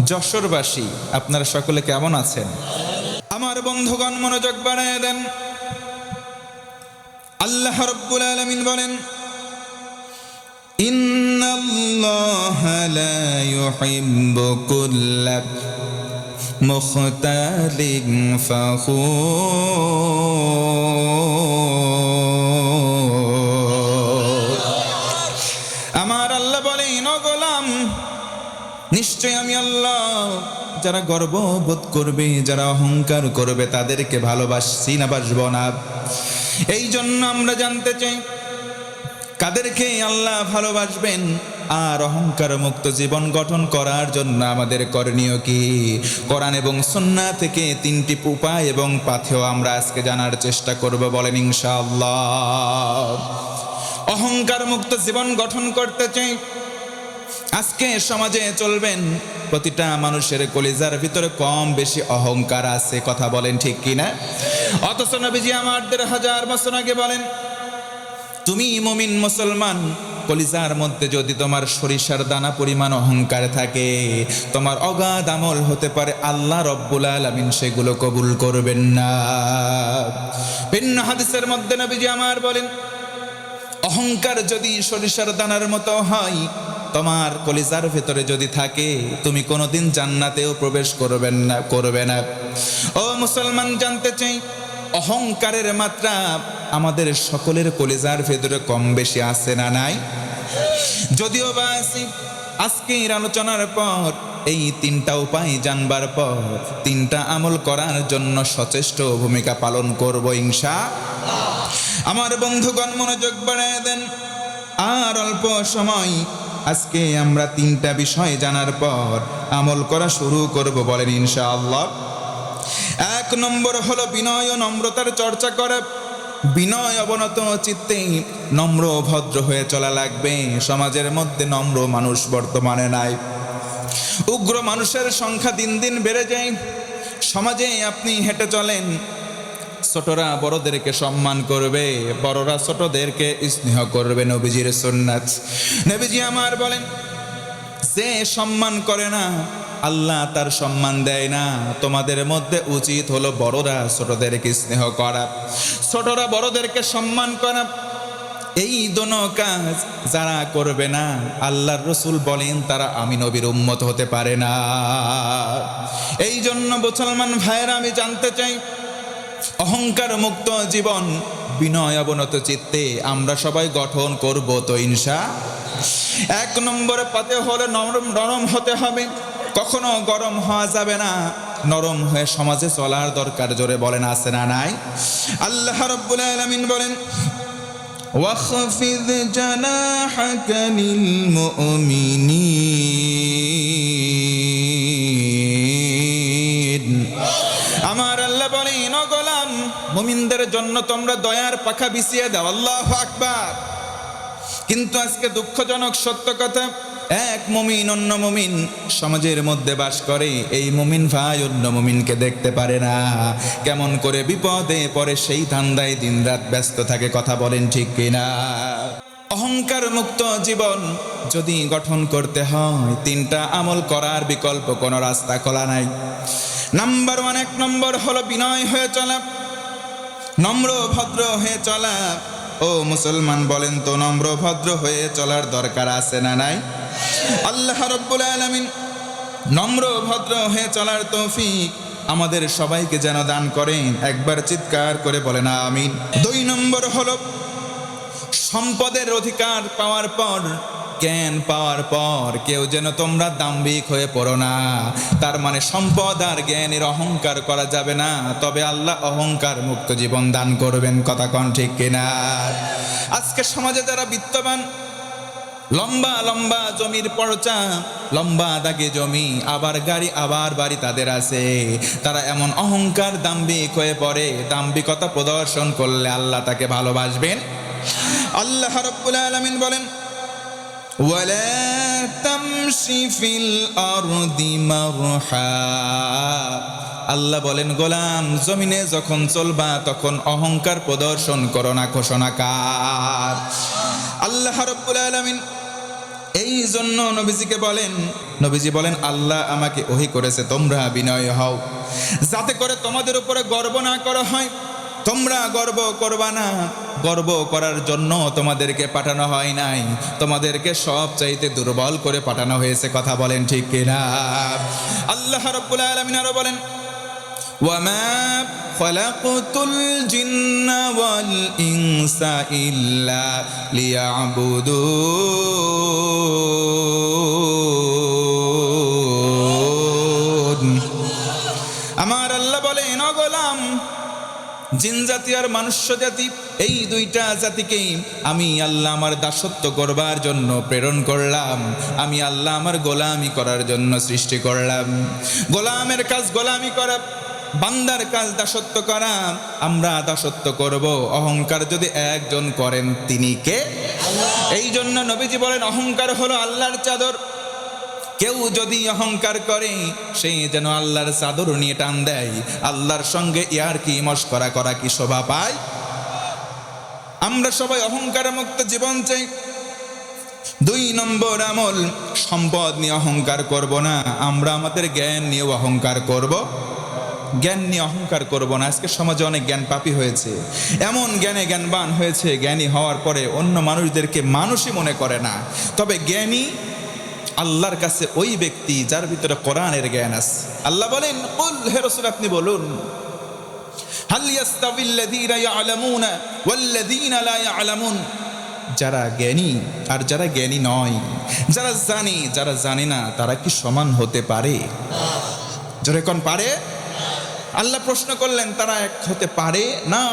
যশোরবাসী আপনারা সকলে কেমন আছেন? আমার বন্ধুগণ মনোযোগ বাড়ায় দেন। আল্লাহ রাব্বুল আলামিন বলেন, ইন্নাল্লাহা লা ইউহিব্বু কুল্লা মুখতালিন ফখুর। আমার আল্লাহ বলেন, ও গোলাম, নিশ্চয় আমি আল্লাহ যারা গর্ববোধ করবে, যারা অহংকার করবে, তাদেরকে ভালোবাসছি না বাসবো না। এই জন্য আমরা জানতে চাই কাদেরকে আল্লাহ ভালোবাসবেন আর অহংকার মুক্ত জীবন গঠন করার জন্য আমাদের করণীয় কি। কোরআন এবং সুন্নাহ থেকে তিনটি উপায় এবং পাথেয় আমরা আজকে জানার চেষ্টা করব, বলেন ইনশাআল্লাহ। অহংকার মুক্ত জীবন গঠন করতে চাই। আজকে সমাজে চলবেন প্রতিটা মানুষের কলিজার ভিতরে কম বেশি অহংকার আছে, কথা বলেন ঠিক কিনা? অথচ নবীজি আমাদের 1000 বছর আগে বলেন, তুমি মুমিন মুসলমান, কলিজার মধ্যে যদি তোমার সরিষার দানা পরিমাণ অহংকার থাকে, তোমার অগাধ আমল হতে পারে, আল্লাহ রব্বুল আলামিন সেগুলো কবুল করবেন না। ভিন্ন হাদিসের মধ্যে নবীজি আমার বলেন, অহংকার যদি সরিষার দানার মতো হয়, তোমার কলিজার ভেতরে যদি থাকে, তুমি কোনোদিন জান্নাতেও প্রবেশ করবে না। ও মুসলমান, জানতে চাই অহংকারের মাত্রা আমাদের সকলের কলিজার ভেতরে কম বেশি আছে না নাই? যদিও বা আছে। আজকের আলোচনার পর এই তিনটা উপায় জানবার পর তিনটা আমল করার জন্য সচেষ্ট ভূমিকা পালন করব ইনশাআল্লাহ। আমার বন্ধুগণ মনোযোগ বাড়ায় দেন। আর অল্প সময়, আজকে আমরা তিনটা বিষয় জানার পর আমল করা শুরু করব, বলেন ইনশাআল্লাহ। 1 নম্বর হলো বিনয় ও নম্রতার চর্চা করা। বিনয় অবনত চিত্তে নম্র ভদ্র হয়ে চলা লাগবে। সমাজের মধ্যে নম্র মানুষ বর্তমানে নাই। উগ্র মানুষের সংখ্যা দিন দিন বেড়ে যায়। সমাজে আপনি হেঁটে চলেন, ছোটরা বড়দেরকে সম্মান করবে, বড়রা ছোটদেরকে স্নেহ করবে, নবীজির সুন্নাত। নবীজি আমার বলেন, যে সম্মান করে না আল্লাহ তার সম্মান দেয় না। তোমাদের মধ্যে উচিত হলো বড়রা ছোটদেরকে স্নেহ করা, ছোটরা বড়দেরকে সম্মান করা। এই দোনো কাজ যারা করবে না, আল্লাহর রাসূল বলেন তারা আমি নবীর উম্মত হতে পারে না। এই জন্য মুসলমান ভাইরা, আমি জানতে চাই অহংকার মুক্ত জীবন বিনয় অবনত চিত্তে আমরা সবাই গঠন করব তো ইনশাআল্লাহ। 1 নম্বরে পাতে হলে নরম হতে হবে। কখনো গরম হওয়া যাবে না। নরম হয়ে সমাজে চলার দরকার, জোরে বলেন আছে না নাই? আল্লাহ রাব্বুল আলামিন বলেন, ওয়াখফিদ জানাহাকা লিল মুমিনিন। আমার আল্লাহ বলেন, ও গোলাম, মুমিনদের জন্য তোমরা দয়ার পাখা বিছিয়ে দাও। আল্লাহু আকবার। কিন্তু আজকে দুঃখজনক সত্য কথা, এক মুমিন অন্য মুমিন সমাজের মধ্যে বাস করে, এই মুমিন ভাই অন্য মুমিনকে দেখতে পারে না। কেমন করে বিপদে পড়ে সেই ধান্দায় দিনরাত ব্যস্ত থাকে, কথা বলেন ঠিক কিনা? অহংকার মুক্ত জীবন যদি গঠন করতে হয়, তিনটা আমল করার বিকল্প কোনো রাস্তা খোলা নাই। নাম্বার 1, 1 নম্বর হলো বিনয় হয়ে চলা, নম্র ভদ্র হয়ে চলা। ও মুসলমান, বলেন তো নম্র ভদ্র হয়ে চলার দরকার আছে না নাই? আল্লাহ রাব্বুল আলামিন নম্র ভদ্র হয়ে চলার তৌফিক আমাদের সবাইকে যেন দান করেন। একবার চিৎকার করে বলেন আমিন। 2 নম্বর হলো সম্পদের অধিকার পাওয়ার পর, জ্ঞান পাওয়ার পর কেউ যেন তোমরা দাম্ভিক হয়ে পড়ো না। তার মানে সম্পদ আর জ্ঞানের অহংকার করা যাবে না, তবে আল্লাহ অহংকার মুক্ত জীবন দান করবেন, কথা কন ঠিক কিনা? আজকে সমাজে যারা বিত্তবান, লম্বা লম্বা জমির পর্চা, লম্বা দাগে জমি, আবার গাড়ি আবার বাড়ি তাদের আছে, তারা এমন অহংকার দাম্ভিক হয়ে পড়ে। দাম্ভিকতা প্রদর্শন করলে আল্লাহ তাকে ভালোবাসবেন। আল্লাহ রাব্বুল আলামিন বলেন, ওয়ালা তামশি ফিল আরদি মারহা। আল্লাহ বলেন, গোলাম, জমিনে যখন চলবা তখন অহংকার প্রদর্শন করো না। ঘোষণাকার আল্লাহ রাব্বুল আলামিন এই জন্য নবীজি বলেন আল্লাহ আমাকে ওহী করেছে তোমরা বিনয় হও, যাতে করে তোমাদের উপরে গর্ব না করা হয়। তোমরা গর্ব করবা না, গর্ব করার জন্য তোমাদেরকে পাঠানো হয় নাই, তোমাদেরকে সব চাইতে দুর্বল করে পাঠানো হয়েছে। কথা বলেন ঠিক কিনা? আল্লাহ রাব্বুল আলামিন আরো বলেন, ওয়ামা খালাকতুল জিন্না ওয়াল ইনসা ইল্লা লিয়াবুদুন। আমার আল্লাহ বলেন, ও গোলাম, জিন জাতি আর মনুষ্য জাতি, এই দুইটা জাতিকেই আমি আল্লাহ আমার দাসত্ব করবার জন্য প্রেরণ করলাম। আমি আল্লাহ আমার গোলামি করার জন্য সৃষ্টি করলাম। গোলামের কাজ গোলামি করা, বান্দার কাজ দাসত্ব করা। আমরা দাসত্ব করব। অহংকার যদি একজন করেন তিনি কে? এই জন্য নবীজি বলেন, অহংকার হলো আল্লাহর চাদর। কেউ যদি অহংকার করে সে যেন আল্লাহর চাদর নিয়ে টান দেয়। আল্লাহর সঙ্গে ইয়ার কি মশকরা করা কি শোভা পায়? আমরা সবাই অহংকার মুক্ত জীবন চাই। 2 নম্বর আমল, সম্পদ নিয়ে অহংকার করব না, আমরা আমাদের জ্ঞান নিয়ে অহংকার করব। জ্ঞান নিয়ে অহংকার করব না। আজকে সমাজে অনেক জ্ঞান পাপী হয়েছে, এমন জ্ঞানবান হয়েছে, জ্ঞানী হওয়ার পরে অন্য মানুষদেরকে মানুষই মনে করে না। তবে জ্ঞানী আল্লাহর কাছে ওই ব্যক্তি যার ভিতরে কোরআনের জ্ঞান আছে। আল্লাহ বলেন, কুল, হে রাসূল আপনি বলুন, হাল ইয়াস্তাবিল্লাযীনা ইয়ালামুনা ওয়াল্লাযীনা লা ইয়ালামুন, যারা জ্ঞানী আর যারা জ্ঞানী নয়, যারা জানে যারা জানে না, তারা কি সমান হতে পারে? জোরে কোন পারে? আল্লাহ প্রশ্ন করলেন, তারা এক হতে পারে না।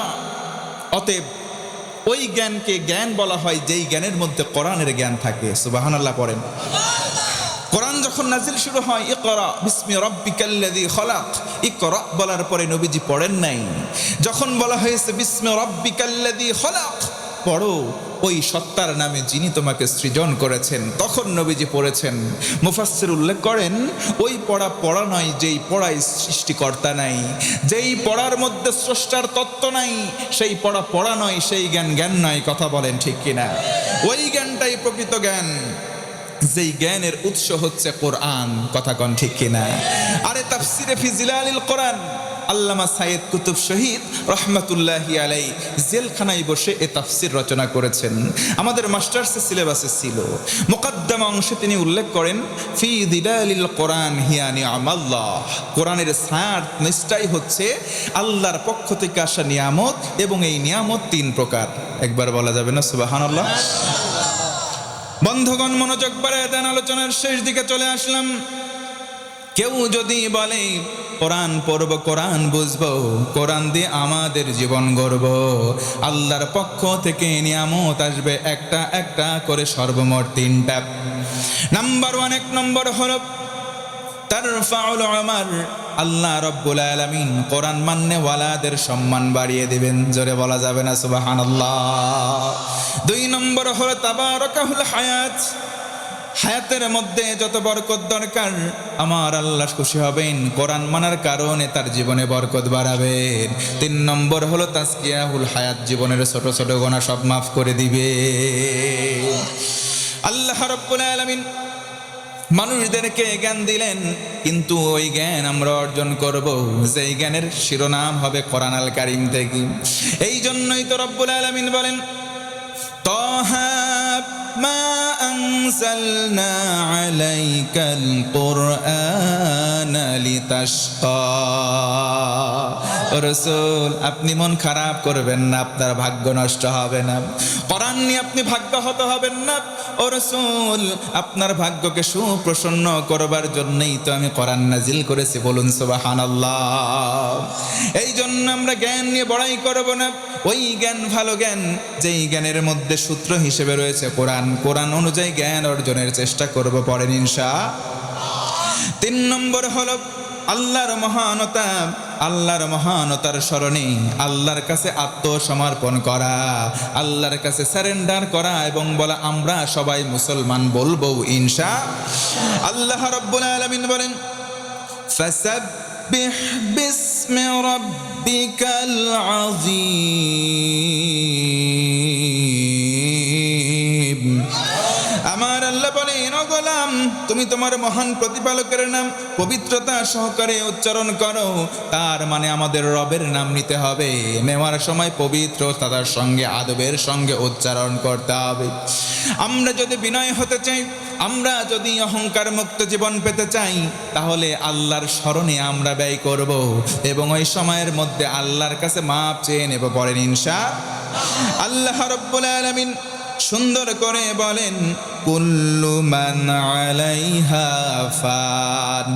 অতএব ওই জ্ঞানকে জ্ঞান বলা হয় যেই জ্ঞানের মধ্যে কোরআনের জ্ঞান থাকে। সুবহানাল্লাহ পড়েন। কোরআন যখন নাজিল শুরু হয়, ইকরা বিসমি রাব্বিকাল্লাযী খলাক, ইকরা বলার পরে নবীজি পড়েন নাই। যখন বলা হয়েছে বিসমি রাব্বিকাল্লাযী খলাক, পড়ো ওই সত্তার নামে যিনি তোমাকে সৃজন করেছেন, তখন নবীজি পড়েছেন। মুফাসসির উল্লেখ করেন, ওই পড়া নয় যেই পড়ায় সৃষ্টিকর্তা নাই, যেই পড়ার মধ্যে স্রষ্টার তত্ত্ব নাই, সেই পড়া নয়, সেই জ্ঞান নয়। কথা বলেন ঠিক কিনা? ওই জ্ঞানটাই প্রকৃত জ্ঞান, যেই জ্ঞানের উৎস হচ্ছে কোরআন। কথা কন ঠিক কিনা? আরে তাফসিরে ফি জিলালিল কোরআন আল্লামা সাইয়্যিদ কুতুব শহীদ রহমাতুল্লাহি আলাইহি জেলখানায় বসে এ তাফসির রচনা করেছেন। আমাদের মাস্টার্সের সিলেবাসে ছিল। মুকদ্দমা অংশে তিনি উল্লেখ করেন, ফি দিলালিল কোরআন হিয়া নিয়ামাল্লাহ, কোরআনের ছায়ার নিষ্ঠাই হচ্ছে আল্লাহর পক্ষ থেকে আসা নিয়ামত, এবং এই নিয়ামত 3 প্রকার। একবার বলা যাবে না সুবহানাল্লাহ? বন্ধুগণ, মনোযোগ বাড়ায় দেন, আলোচনার শেষ দিকে চলে আসলাম। কেউ যদি বলে কোরআন পড়ব, কোরআন বুঝবো, কোরআন দিয়ে আমাদের জীবন গড়ব, আল্লাহর পক্ষ থেকে নিয়ামত আসবে একটা একটা করে, সর্বমোট 3টা। নাম্বার 1, 1 নম্বর হলো তারফাউল উমার, আল্লাহ রাব্বুল আলামিন কোরআন মাননে ওয়ালাদের সম্মান বাড়িয়ে দিবেন। জোরে বলা যাবে না সুবহানাল্লাহ? 2 নম্বর হলো তাবারাকাহুল হায়াত, হায়াতের মধ্যে যত বরকত দরকার আমার আল্লাহ খুশি হবেন, কোরআন মানার কারণে তার জীবনে বরকত বাড়াবেন। 3 নম্বর হলো তাজকিয়াহুল হায়াত, জীবনের ছোট ছোট গুনাহ সব মাফ করে দিবে। আল্লাহ রাব্বুল আলামিন মানুষদেরকে জ্ঞান দিলেন, কিন্তু ওই জ্ঞান আমরা অর্জন করব যেই জ্ঞানের শিরোনাম হবে কোরআন আল কারীম থেকে। এই জন্যই তো রব্বুল আলামিন বলেন, তাহা মা আনজালনা আলাইকাল কুরআনা লিতাশকা। রাসূল, আপনি মন খারাপ করবেন না, আপনার ভাগ্য নষ্ট হবে না। কোরআন নিয়ে আপনি ভাগ্যহত হবেন না। ও রাসূল, আপনার ভাগ্যকে সুপ্রসন্ন করবার জন্যই তো আমি কোরআন নাজিল করেছি। বলুন সুবহানাল্লাহ। এই জন্য আমরা জ্ঞান নিয়ে বড়াই করব না। ওই জ্ঞান ভালো জ্ঞান, যেই জ্ঞানের মধ্যে সূত্র হিসেবে রয়েছে কোরআন, কোরআন অনুযায়ী জ্ঞান অর্জনের চেষ্টা করব। পড়েন ইনশাআল্লাহ। 3 নম্বর হলো আল্লাহর মহানতা, আল্লাহর মহানতার স্মরণে আল্লাহর কাছে আত্মসমর্পণ করা, আল্লাহর কাছে সারেন্ডার করা এবং বলা আমরা সবাই মুসলমান বলবো ইনশাআল্লাহ। আল্লাহ রাব্বুল আলামিন বলেন, ফাসাব্বিহ বিসমি রাব্বিকাল আযীম। আমার আল্লাহ বলেন, গোলাম, তুমি তোমার মহান প্রতিপালকের নাম পবিত্রতা সহকারে উচ্চারণ করো। তার মানে আমাদের রবের নাম নিতে হবে, নেওয়ার সময় পবিত্রতার সঙ্গে আদবের সঙ্গে উচ্চারণ করতে হবে। আমরা যদি বিনয় হতে চাই, আমরা যদি অহংকার মুক্ত জীবন পেতে চাই, তাহলে আল্লাহর স্মরণে আমরা ব্যয় করব এবং ওই সময়ের মধ্যে আল্লাহর কাছে মাপ চেয়ে নেব। পড়েন ইনশাআল্লাহ। আল্লাহ রাব্বুল আলামিন সুন্দর করে বলেন, কুল্লু মান আলাইহা ফান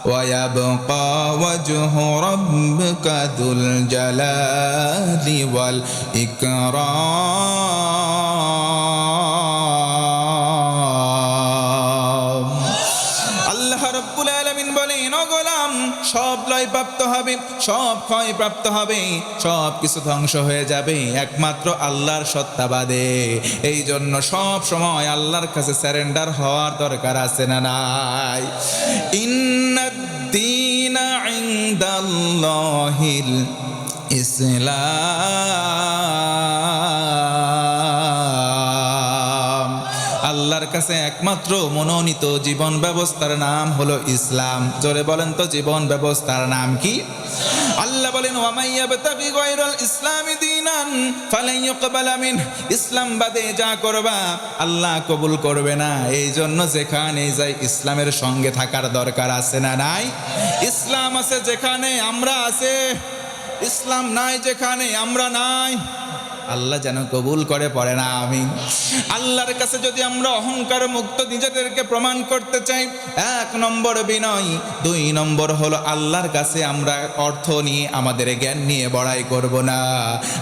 ওয়া ইয়াবকা ওয়াজহু রাব্বিকা যুল জালালি ওয়াল ইকরাম। আল্লাহ রাব্বুল আলামিন বলেন, ও গোলাম, সব লয় প্রাপ্ত হবে, সব ক্ষয় প্রাপ্ত হবে, সব কিছু ধ্বংস হয়ে যাবে একমাত্র আল্লাহর সত্তাবাদে। এই জন্য সব সময় আল্লাহর কাছে সারেন্ডার হওয়ার দরকার আছে না নাই? ইন্নাদ-দীনা ইনদাল্লাহিল ইসলাম। আল্লাহর কাছে একমাত্র মনোনীত জীবন ব্যবস্থার নাম হলো ইসলাম। জোরে বলেন তো, জীবন ব্যবস্থার নাম কি? আল্লাহ বলেন, ওয়া মান ইয়াবতাগি গায়রাল ইসলামি দীনান ফালান ইউকবালা মিনহু। ইসলাম বাদে যা করবা আল্লাহ কবুল করবে না। এই জন্য যেখানে যাই ইসলামের সঙ্গে থাকার দরকার আছে না নাই? ইসলাম আছে যেখানে আমরা আছে, ইসলাম নাই যেখানে আমরা নাই। আল্লাহ যেন কবুল করে, পড়ে না আমিন। আল্লাহর কাছে যদি আমরা অহংকার মুক্ত নিজেদেরকে প্রমাণ করতে চাই, 1 নম্বর বিনয়, 2 নম্বর হলো আল্লাহর কাছে আমরা অর্থ নিয়ে আমাদের জ্ঞান নিয়ে বড়াই করব না,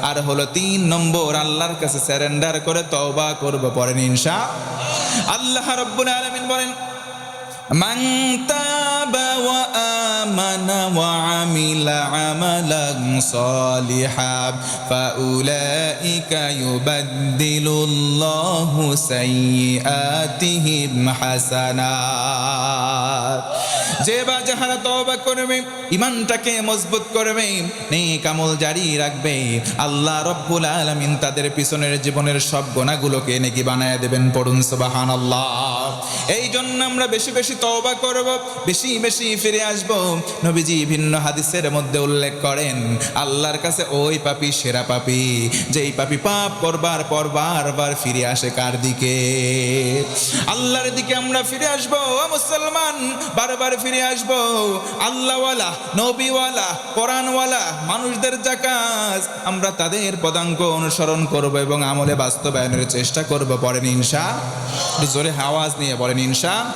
আর হলো 3 নম্বর আল্লাহর কাছে সারেন্ডার করে তওবা করব। পড়েন ইনশাআল্লাহ। আল্লাহ রাব্বুল আলামিন বলেন, মান তাবা ওয়া আমানা ওয়া আমিলা আমালান সালিহান ফাউলাইকা ইউবাদদিলুল্লাহু সাইয়্যাতিহিম হাসানাত। যে বা যাহারা তওবা করবে, ঈমানটাকে মজবুত করবে, নেক আমল জারি রাখবে, আল্লাহ রাব্বুল আলামিন তাদের পিছনের জীবনের সব গুনাহগুলোকে নেকি বানায় দেবেন। পড়ুন সুবহানাল্লাহ। এই জন্য আমরা বেশি বেশি তওবা করব, বেশি বেশি ফিরে আসব। নবীজি ভিন্ন হাদিসের মধ্যে উল্লেখ করেন, আল্লাহর কাছে ওই পাপী সেরা পাপী, যেই পাপী পাপ করবার পর বারবার ফিরে আসে কার দিকে? আল্লাহর দিকে আমরা ফিরে আসব। ও মুসলমান, বারবার ফিরে আসব আল্লাহওয়ালা, নবীওয়ালা, কোরআনওয়ালা মানুষদের যা কাজ আমরা তাদের পদাঙ্ক অনুসরণ করব এবং আমলে বাস্তবায়নের চেষ্টা করব। পড়েন ইনশাআল্লাহ। জোরে আওয়াজ নিয়ে পড়েন ইনশাআল্লাহ।